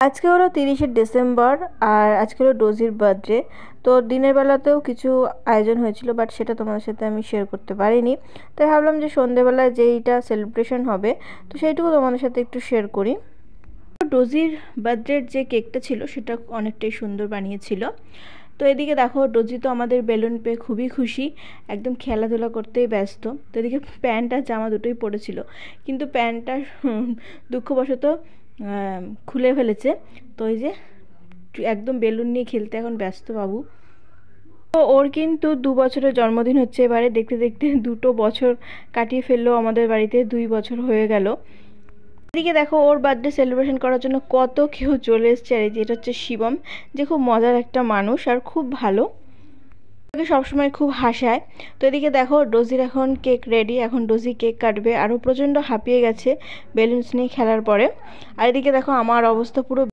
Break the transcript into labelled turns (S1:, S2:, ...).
S1: আজকে হলো 30শে ডিসেম্বর আর আজকে হলো ডোজির বার্থডে। তো দিনের বেলাতেও কিছু আয়োজন হয়েছিল, বাট সেটা তোমাদের সাথে আমি শেয়ার করতে পারিনি। তাই ভাবলাম যে সন্ধেবেলায় যেইটা সেলিব্রেশন হবে তো সেইটুকু তোমাদের সাথে একটু শেয়ার করি। ডোজির বার্থডের যে কেকটা ছিল সেটা অনেকটাই সুন্দর বানিয়েছিল। তো এদিকে দেখো ডোজি তো আমাদের বেলুন পেয়ে খুবই খুশি, একদম খেলাধুলা করতেই ব্যস্ত। তো এদিকে প্যান্ট আর জামা দুটোই পরেছিল, কিন্তু প্যান্টটা দুঃখবশত খুলে ফেলেছে। তো এই যে একদম বেলুন নিয়ে খেলতে এখন ব্যস্ত বাবু। তো ওর কিন্তু 2 বছরের জন্মদিন হচ্ছে এবারে, দেখতে দেখতে 2 বছর কাটিয়ে ফেললো আমাদের বাড়িতে, 2 বছর হয়ে গেল। এদিকে দেখো ওর বার্থডে সেলিব্রেশন করার জন্য কত কেউ চলে এসছে। আর এই যে এটা হচ্ছে শিবম, যে খুব মজার একটা মানুষ আর খুব ভালো, ওকে সবসময় খুব হাসায়। তো এদিকে দেখো ডোজির এখন কেক রেডি, এখন ডোজি কেক কাটবে। আরও প্রচণ্ড হাঁপিয়ে গেছে বেলুনস নিয়ে খেলার পরে। আর এদিকে দেখো আমার অবস্থা পুরো